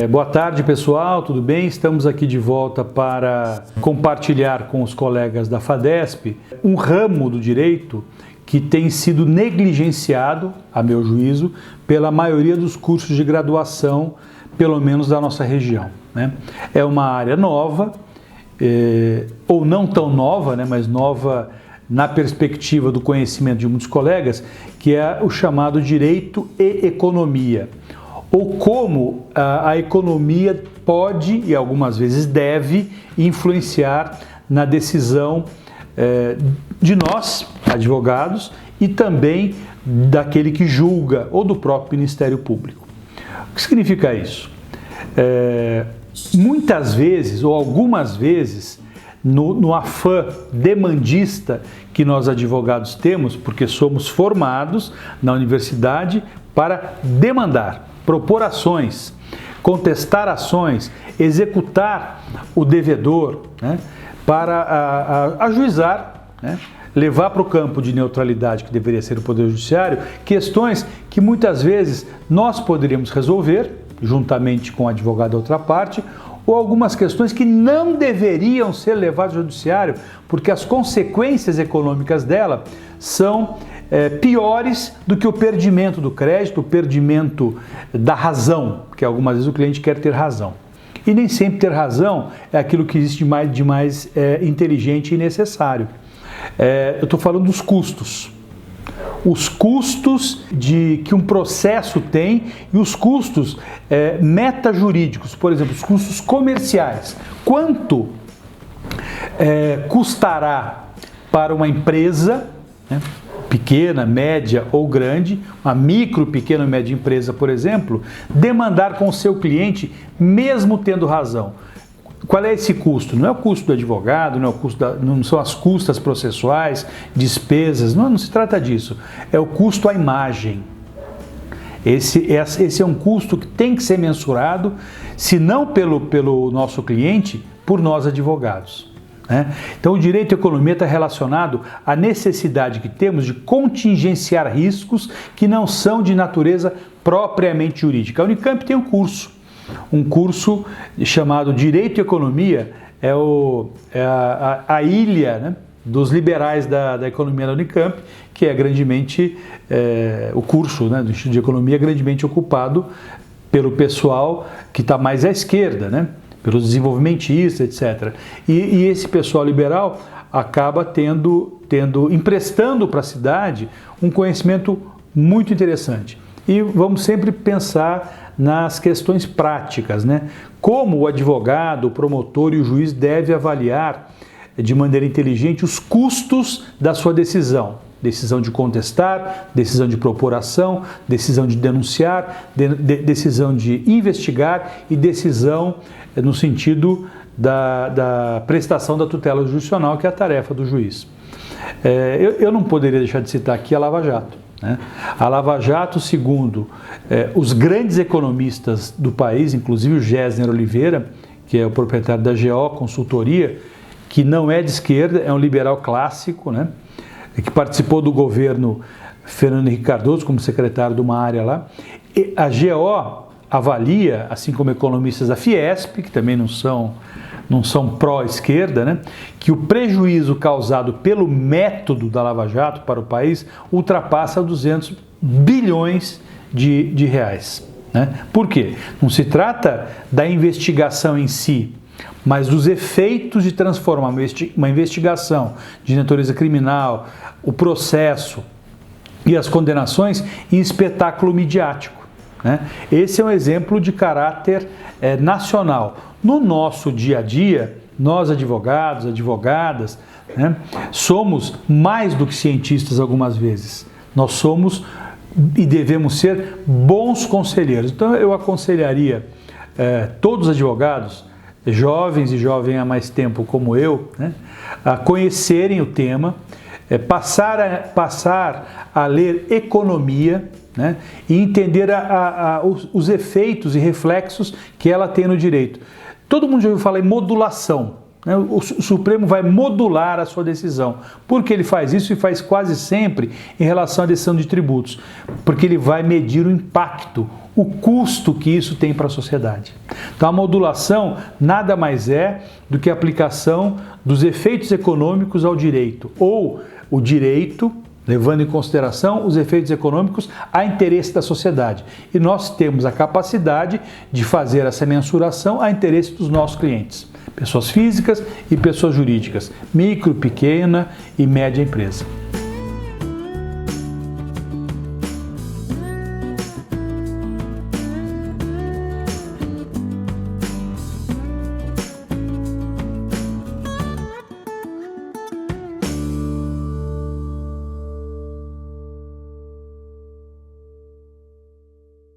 Boa tarde, pessoal, tudo bem? Estamos aqui de volta para compartilhar com os colegas da FADESP um ramo do direito que tem sido negligenciado, a meu juízo, pela maioria dos cursos de graduação, pelo menos da nossa região, né? É uma área nova, ou não tão nova, né, mas nova na perspectiva do conhecimento de muitos colegas, que é o chamado direito e economia, ou como a economia pode e algumas vezes deve influenciar na decisão de nós, advogados, e também daquele que julga ou do próprio Ministério Público. O que significa isso? Muitas vezes ou algumas vezes, no afã demandista que nós advogados temos, porque somos formados na universidade para demandar, propor ações, contestar ações, executar o devedor, né, para ajuizar, né, levar para o campo de neutralidade que deveria ser o Poder Judiciário, questões que muitas vezes nós poderíamos resolver, juntamente com o advogado da outra parte, ou algumas questões que não deveriam ser levadas ao judiciário, porque as consequências econômicas dela são piores do que o perdimento do crédito, o perdimento da razão, porque algumas vezes o cliente quer ter razão. E nem sempre ter razão é aquilo que existe de mais inteligente e necessário. Eu estou falando dos custos. Os custos que um processo tem e os custos metajurídicos, por exemplo, os custos comerciais. Quanto custará para uma empresa, né, pequena, média ou grande, uma micro, pequena ou média empresa, por exemplo, demandar com o seu cliente, mesmo tendo razão? Qual é esse custo? Não é o custo do advogado, não são as custas processuais, despesas, não se trata disso. É o custo à imagem. Esse é um custo que tem que ser mensurado, se não pelo nosso cliente, por nós advogados, né? Então o direito à economia está relacionado à necessidade que temos de contingenciar riscos que não são de natureza propriamente jurídica. A Unicamp tem um curso chamado Direito e Economia, é a ilha, né, dos liberais da economia da Unicamp, que é grandemente, o curso, né, do Instituto de Economia é grandemente ocupado pelo pessoal que está mais à esquerda, né, pelos desenvolvimentistas, etc. E esse pessoal liberal acaba emprestando para a cidade um conhecimento muito interessante. E vamos sempre pensar nas questões práticas, né? Como o advogado, o promotor e o juiz devem avaliar de maneira inteligente os custos da sua decisão. Decisão de contestar, decisão de propor ação, decisão de denunciar, decisão de investigar e decisão no sentido da prestação da tutela jurisdicional, que é a tarefa do juiz. Eu não poderia deixar de citar aqui a Lava Jato, né? A Lava Jato, segundo os grandes economistas do país, inclusive o Gessner Oliveira, que é o proprietário da GO Consultoria, que não é de esquerda, é um liberal clássico, né, que participou do governo Fernando Henrique Cardoso como secretário de uma área lá. E a GO avalia, assim como economistas da Fiesp, que também não são pró-esquerda, né, que o prejuízo causado pelo método da Lava Jato para o país ultrapassa 200 bilhões de reais, né? Por quê? Não se trata da investigação em si, mas dos efeitos de transformar uma investigação de natureza criminal, o processo e as condenações em espetáculo midiático, né? Esse é um exemplo de caráter nacional. No nosso dia a dia, nós advogados, advogadas, né, somos mais do que cientistas algumas vezes. Nós somos e devemos ser bons conselheiros. Então eu aconselharia todos os advogados, jovens e jovens há mais tempo como eu, né, a conhecerem o tema, passar a ler economia, né, e entender os efeitos e reflexos que ela tem no direito. Todo mundo já ouviu falar em modulação. O Supremo vai modular a sua decisão. Por que ele faz isso? E faz quase sempre em relação à decisão de tributos. Porque ele vai medir o impacto o custo que isso tem para a sociedade. Então a modulação nada mais é do que a aplicação dos efeitos econômicos ao direito, ou o direito levando em consideração os efeitos econômicos a interesse da sociedade. E nós temos a capacidade de fazer essa mensuração a interesse dos nossos clientes, pessoas físicas e pessoas jurídicas, micro, pequena e média empresa.